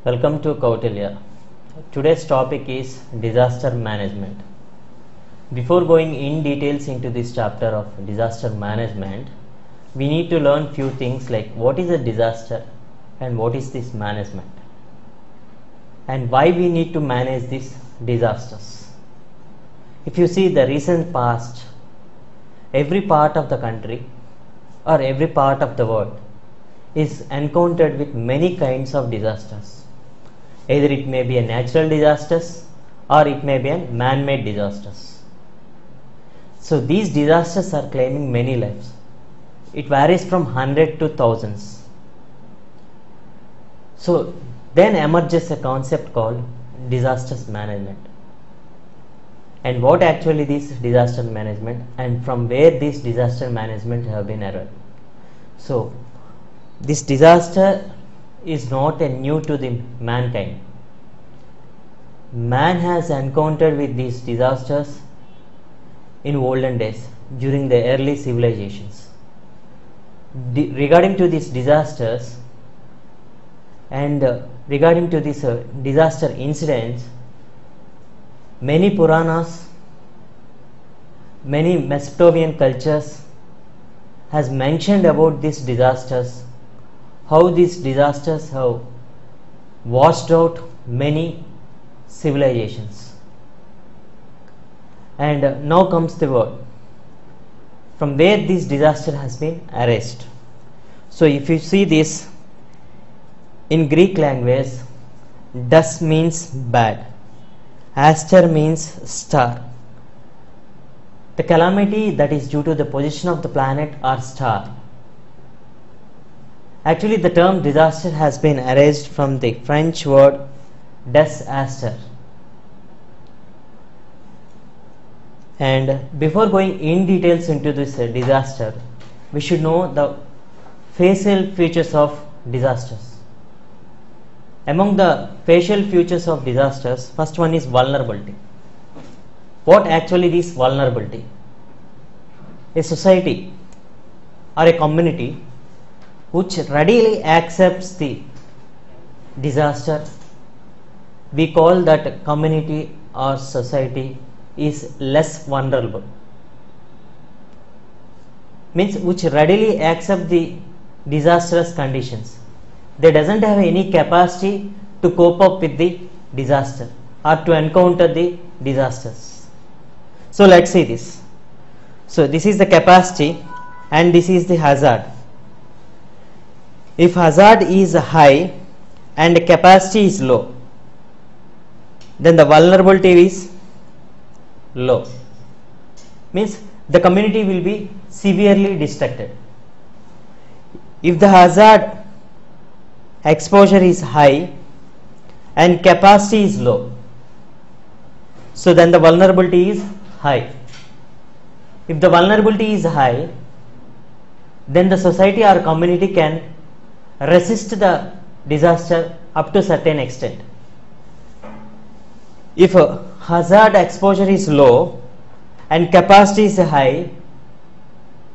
Welcome to Kautilya. Today's topic is disaster management. Before going in details into this chapter of disaster management, we need to learn few things like what is a disaster and what is this management and why we need to manage these disasters. If you see the recent past, every part of the country or every part of the world is encountered with many kinds of disasters. Either it may be a natural disasters or it may be a man-made disasters. So these disasters are claiming many lives. It varies from 100 to thousands. So then emerges a concept called disasters management. And what actually is disaster management and from where this disaster management have been arrived. So this disaster is not a new to the mankind. Man has encountered with these disasters in olden days during the early civilizations. Regarding to these disasters and regarding to these disaster incidents, many Puranas, many Mesopotamian cultures has mentioned about these disasters, how these disasters have washed out many civilizations. And now comes the word from where this disaster has been erased. So if you see this in Greek language, das means bad, aster means star. The calamity that is due to the position of the planet or star. Actually, the term disaster has been erased from the French word des astres. And before going in details into this disaster, we should know the facial features of disasters. Among the facial features of disasters, first one is vulnerability. What actually is vulnerability? A society or a community which readily accepts the disaster, we call that community or society is less vulnerable. Means which readily accept the disastrous conditions. They doesn't have any capacity to cope up with the disaster or to encounter the disasters. So let's see this. So this is the capacity and this is the hazard. If hazard is high and capacity is low, then the vulnerability is low. Means the community will be severely distracted. If the hazard exposure is high and capacity is low, so then the vulnerability is high. If the vulnerability is high, then the society or community can resist the disaster up to certain extent. If hazard exposure is low and capacity is high,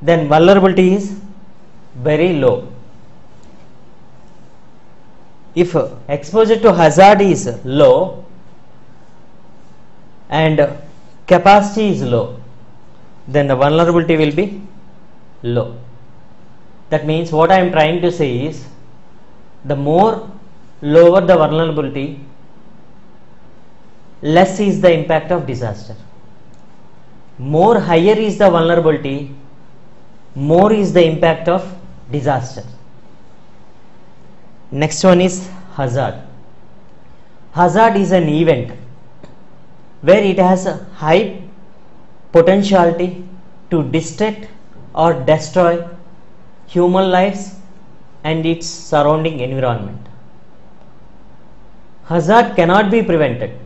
then vulnerability is very low. If exposure to hazard is low and capacity is low, then the vulnerability will be low. That means what I am trying to say is, the more lower the vulnerability, less is the impact of disaster. More higher is the vulnerability, more is the impact of disaster. Next one is hazard. Hazard is an event where it has a high potentiality to distract or destroy human lives and its surrounding environment. Hazard cannot be prevented,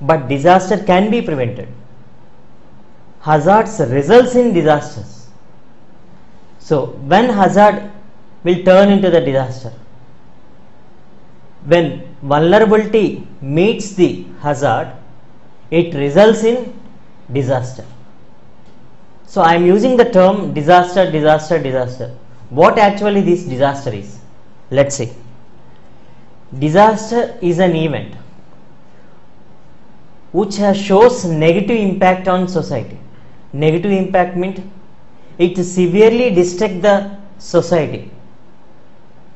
but disaster can be prevented. Hazards results in disasters. So when hazard will turn into the disaster? When vulnerability meets the hazard, it results in disaster. So I am using the term disaster, disaster, disaster. What actually this disaster is? Let's see. Disaster is an event which shows negative impact on society. Negative impact means it severely distracts the society.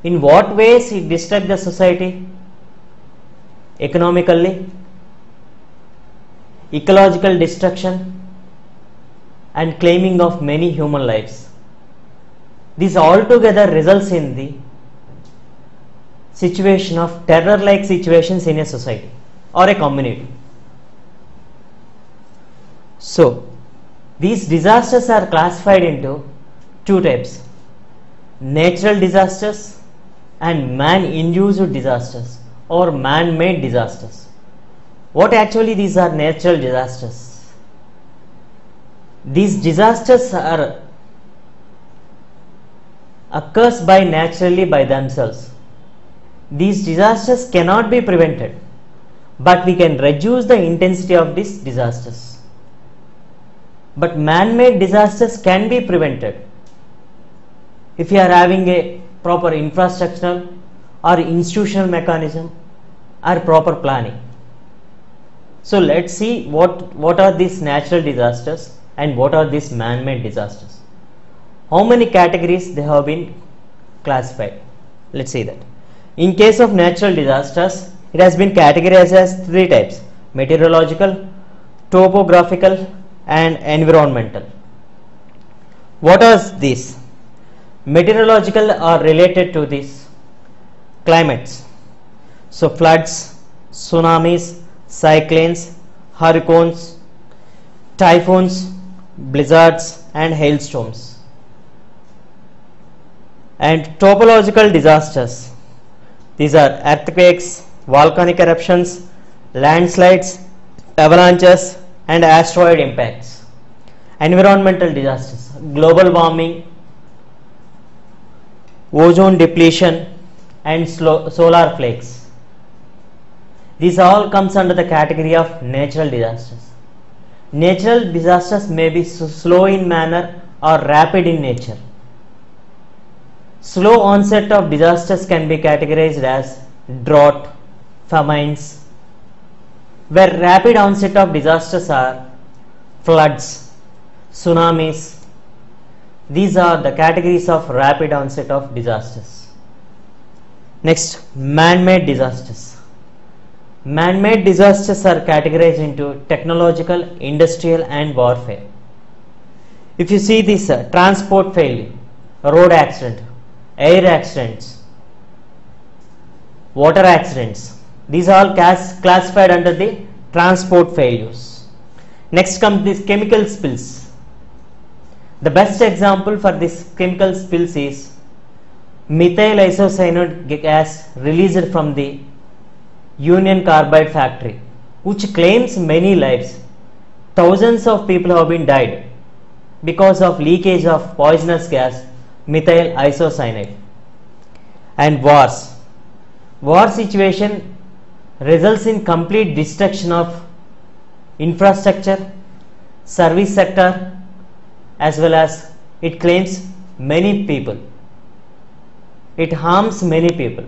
In what ways it distracts the society? Economically, ecological destruction, and claiming of many human lives. This altogether results in the situation of terror-like situations in a society or a community. So, these disasters are classified into two types: natural disasters and man-induced disasters or man-made disasters. What actually these are natural disasters? These disasters are occurs by naturally by themselves. These disasters cannot be prevented, but we can reduce the intensity of these disasters. But man-made disasters can be prevented if you are having a proper infrastructural or institutional mechanism or proper planning. So let's see what are these natural disasters and what are these man-made disasters. How many categories they have been classified? Let's see that. In case of natural disasters, it has been categorized as three types: meteorological, topographical, and environmental. What are these? Meteorological are related to these climates. So floods, tsunamis, cyclones, hurricanes, typhoons, blizzards, and hailstorms. And topological disasters, these are earthquakes, volcanic eruptions, landslides, avalanches, and asteroid impacts. Environmental disasters, global warming, ozone depletion, and solar flakes. These all comes under the category of natural disasters. Natural disasters may be slow in manner or rapid in nature. Slow onset of disasters can be categorized as drought, famines, where rapid onset of disasters are floods, tsunamis. These are the categories of rapid onset of disasters. Next, man-made disasters. Man-made disasters are categorized into technological, industrial, and warfare. If you see this transport failure, road accident, air accidents, water accidents, these are all classified under the transport failures. Next comes these chemical spills. The best example for this chemical spills is methyl isocyanate gas released from the Union Carbide factory, which claims many lives. Thousands of people have been died because of leakage of poisonous gas methyl isocyanate. And war situation results in complete destruction of infrastructure, service sector, as well as it claims many people. It harms many people.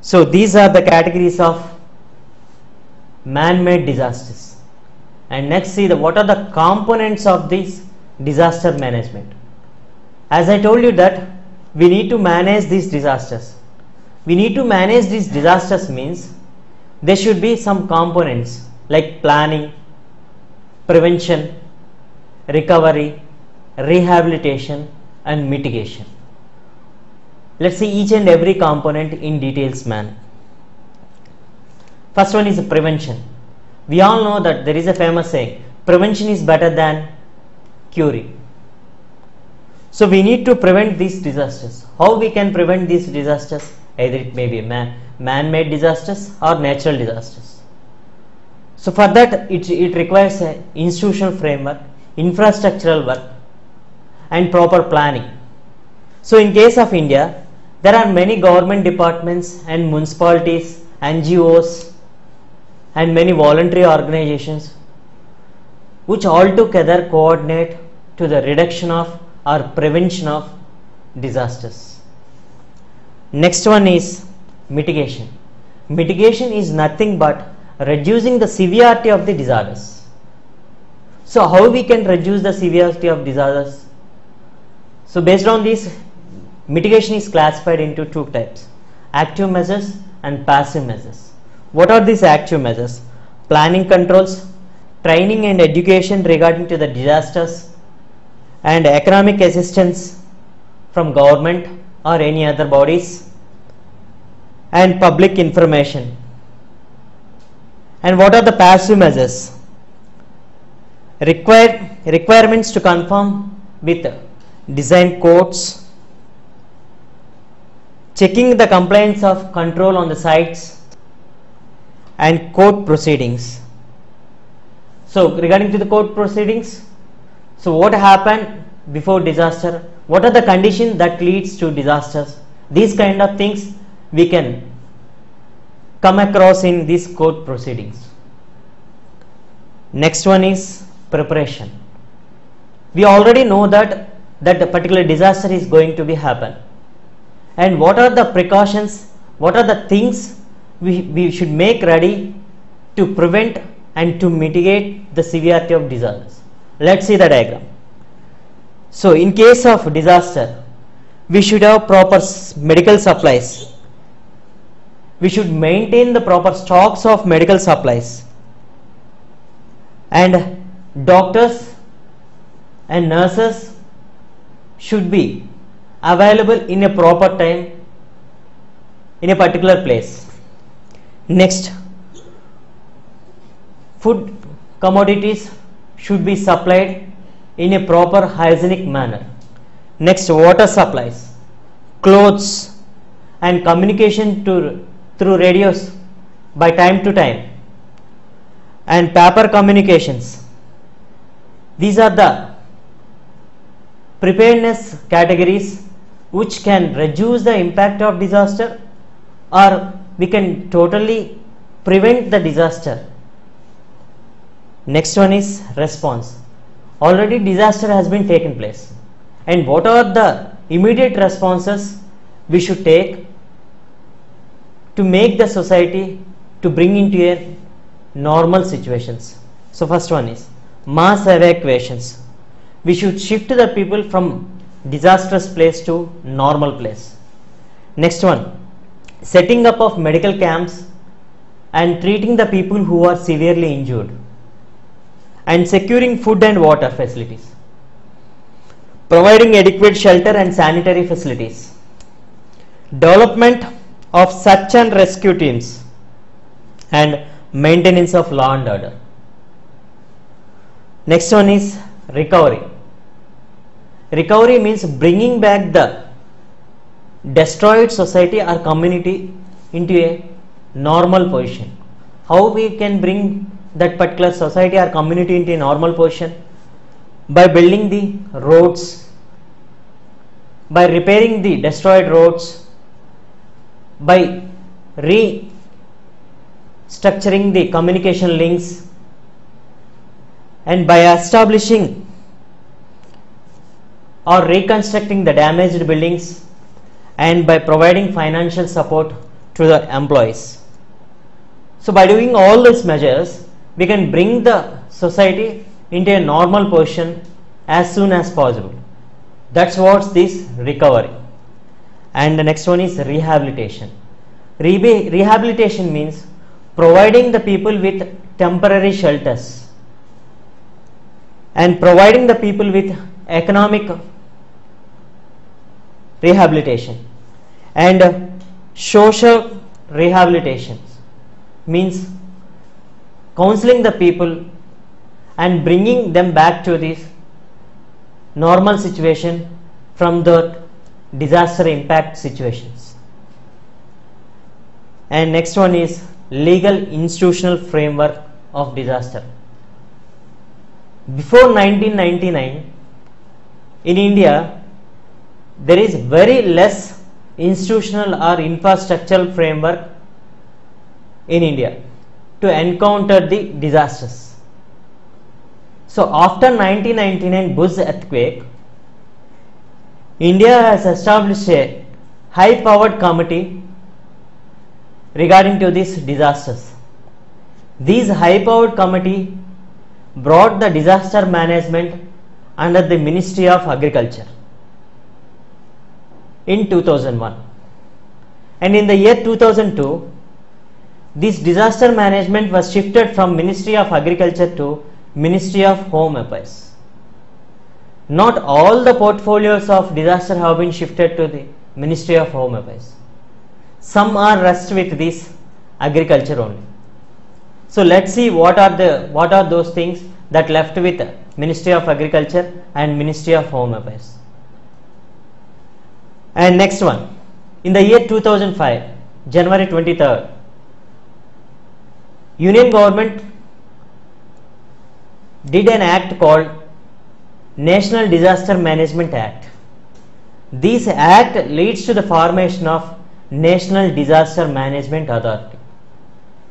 So these are the categories of man-made disasters. And next, see what are the components of this disaster management. As I told you that we need to manage these disasters. We need to manage these disasters means there should be some components like planning, prevention, recovery, rehabilitation, and mitigation. Let's see each and every component in details manner. First one is prevention. We all know that there is a famous saying, prevention is better than curing. So we need to prevent these disasters. How we can prevent these disasters? Either it may be man-made disasters or natural disasters. So for that it requires an institutional framework, infrastructural work, and proper planning. So in case of India, there are many government departments and municipalities, NGOs, and many voluntary organizations which all together coordinate to the reduction of or prevention of disasters. Next one is Mitigation. Mitigation is nothing but reducing the severity of the disorders. So how we can reduce the severity of disorders? So based on this, mitigation is classified into two types: active measures and passive measures. What are these active measures? Planning controls, training and education regarding to the disasters, and economic assistance from government or any other bodies, and public information. And what are the passive measures? Requirements to conform with design codes, checking the compliance of control on the sites, and court proceedings. So regarding to the court proceedings, so what happened before disaster, what are the conditions that leads to disasters, these kind of things we can come across in these court proceedings. Next one is preparation. We already know that a particular disaster is going to be happen, and what are the precautions, what are the things we should make ready to prevent and to mitigate the severity of disasters. Let's see the diagram. So in case of disaster, we should have proper medical supplies. We should maintain the proper stocks of medical supplies, and doctors and nurses should be available in a proper time in a particular place. Next, food commodities should be supplied in a proper hygienic manner. Next, water supplies, clothes, and communication through radios by time to time, and paper communications. These are the preparedness categories which can reduce the impact of disaster, or we can totally prevent the disaster. Next one is response. Already disaster has been taken place, and what are the immediate responses we should take to make the society to bring into a normal situations. So first one is mass evacuations. We should shift the people from disastrous place to normal place. Next one, setting up of medical camps and treating the people who are severely injured, and securing food and water facilities, providing adequate shelter and sanitary facilities, development of search and rescue teams, and maintenance of law and order. Next one is recovery. Recovery means bringing back the destroyed society or community into a normal position. How we can bring that particular society or community into a normal position? By building the roads, by repairing the destroyed roads, by restructuring the communication links, and by establishing or reconstructing the damaged buildings, and by providing financial support to the employees. So by doing all these measures, we can bring the society into a normal position as soon as possible. That's what's this recovery. And the next one is rehabilitation. Rehabilitation means providing the people with temporary shelters and providing the people with economic rehabilitation. And social rehabilitation means counseling the people and bringing them back to this normal situation from the disaster impact situations. And next one is legal institutional framework of disaster. Before 1999, in India, there is very less institutional or infrastructural framework in India to encounter the disasters. So after 1999 Bush earthquake, India has established a high powered committee regarding to these disasters. These high-powered committee brought the disaster management under the Ministry of Agriculture in 2001, and in the year 2002 this disaster management was shifted from Ministry of Agriculture to Ministry of Home Affairs. Not all the portfolios of disaster have been shifted to the Ministry of Home Affairs. Some are rushed with this agriculture only. So let's see what are those things that left with Ministry of Agriculture and Ministry of Home Affairs. And next one, in the year 2005, January 23rd, Union government did an act called National Disaster Management Act. This act leads to the formation of National Disaster Management Authority.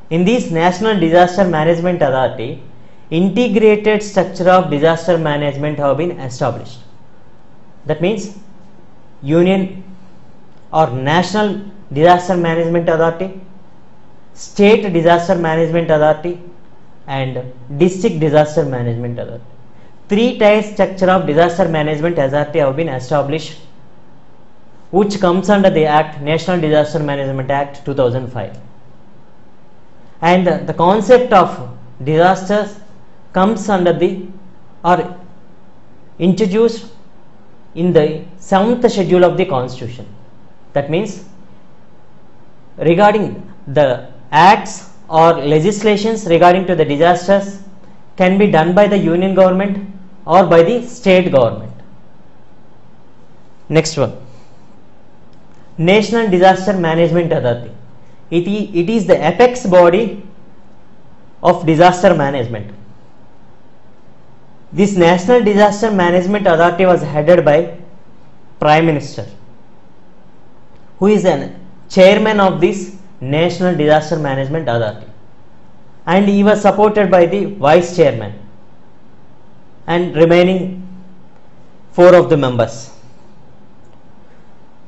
In this National Disaster Management Authority, integrated structure of disaster management have been established. That means Union or National Disaster Management Authority, State Disaster Management Authority and District Disaster Management Authority. Three-tier structure of disaster management authority have been established, which comes under the Act, National Disaster Management Act 2005. And the concept of disasters comes under the or introduced in the 7th schedule of the Constitution. That means regarding the acts or legislations regarding to the disasters can be done by the Union government or by the state government. Next one, National Disaster Management Authority. It is the apex body of disaster management. This National Disaster Management Authority was headed by Prime Minister, who is an chairman of this National Disaster Management Authority, and he was supported by the vice chairman and remaining 4 of the members.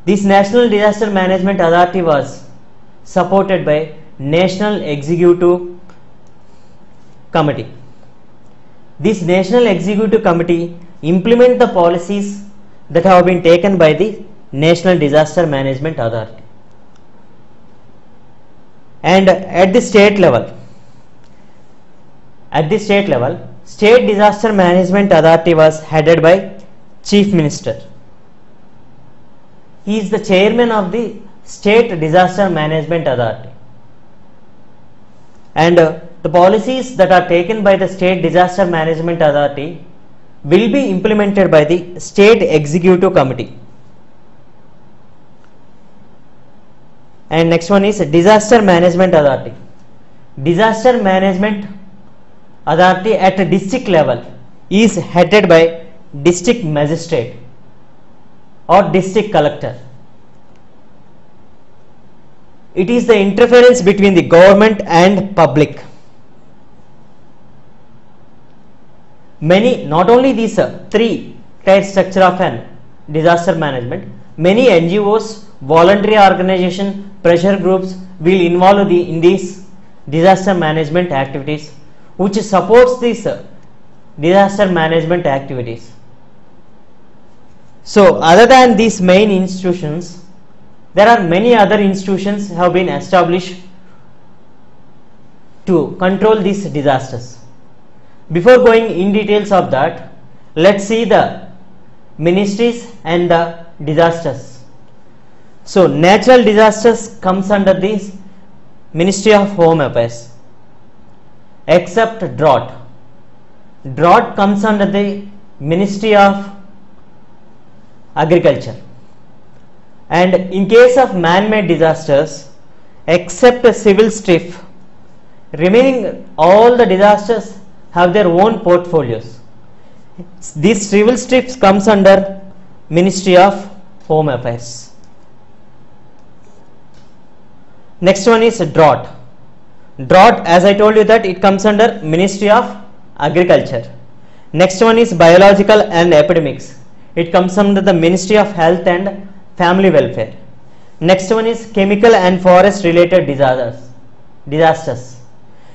This National Disaster Management Authority was supported by National Executive Committee. This National Executive Committee implement the policies that have been taken by the National Disaster Management Authority. And at the state level, State Disaster Management Authority was headed by Chief Minister. He is the chairman of the State Disaster Management Authority. And the policies that are taken by the State Disaster Management Authority will be implemented by the State Executive Committee. And next one is Disaster Management Authority. Disaster Management Authority at a district level is headed by District Magistrate or District Collector. It is the interference between the government and public. Many, not only these 3-tier structure of an disaster management, many NGOs, voluntary organization, pressure groups will involve in these disaster management activities, which supports these disaster management activities. So other than these main institutions, there are many other institutions have been established to control these disasters. Before going in details of that, let's see the ministries and the disasters. So natural disasters comes under this Ministry of Home Affairs, except drought. Drought comes under the Ministry of Agriculture. And in case of man-made disasters, except a civil strife, remaining all the disasters have their own portfolios. This civil strife comes under Ministry of Home Affairs. Next one is drought. Drought, as I told you, that it comes under Ministry of Agriculture. Next one is biological and epidemics. It comes under the Ministry of Health and Family Welfare. Next one is chemical and forest related disasters.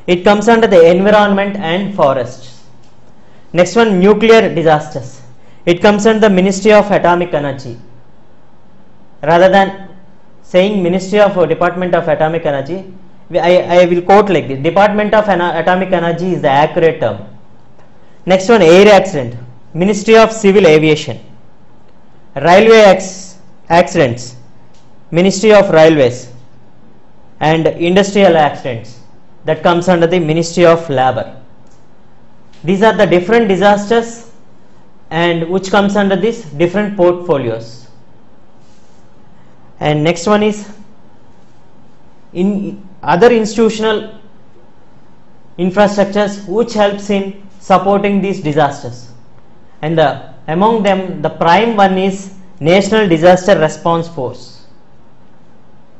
It comes under the environment and forests. Next one, nuclear disasters. It comes under the Ministry of Atomic Energy. Rather than saying Ministry of Department of Atomic Energy, I will quote like this: Department of Atomic Energy is the accurate term. Next one, air accident. Ministry of Civil Aviation. Railway accidents. Ministry of Railways. And industrial accidents. That comes under the Ministry of Labor. These are the different disasters and which comes under these different portfolios. And next one is in other institutional infrastructures which helps in supporting these disasters. And among them, the prime one is National Disaster Response Force.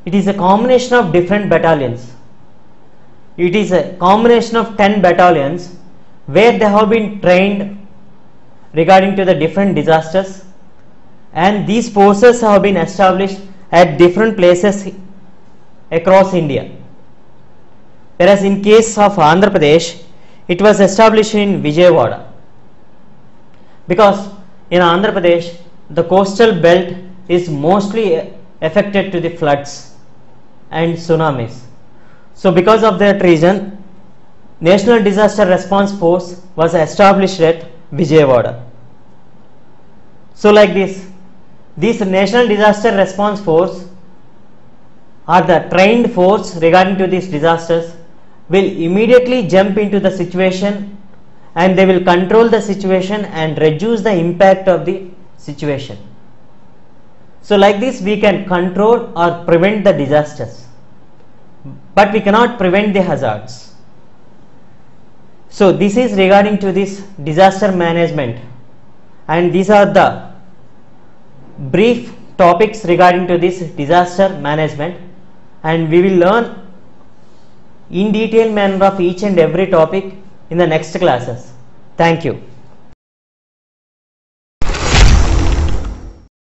It is a combination of different battalions. It is a combination of 10 battalions where they have been trained regarding to the different disasters, and these forces have been established at different places across India. Whereas in case of Andhra Pradesh, it was established in Vijayawada, because in Andhra Pradesh the coastal belt is mostly affected to the floods and tsunamis. So because of that reason, National Disaster Response Force was established at Vijayawada. So like this National Disaster Response Force are the trained force regarding to these disasters, will immediately jump into the situation and they will control the situation and reduce the impact of the situation. So like this we can control or prevent the disasters, but we cannot prevent the hazards. So this is regarding to this disaster management, and these are the brief topics regarding to this disaster management, and we will learn in detail manner of each and every topic in the next classes. Thank you.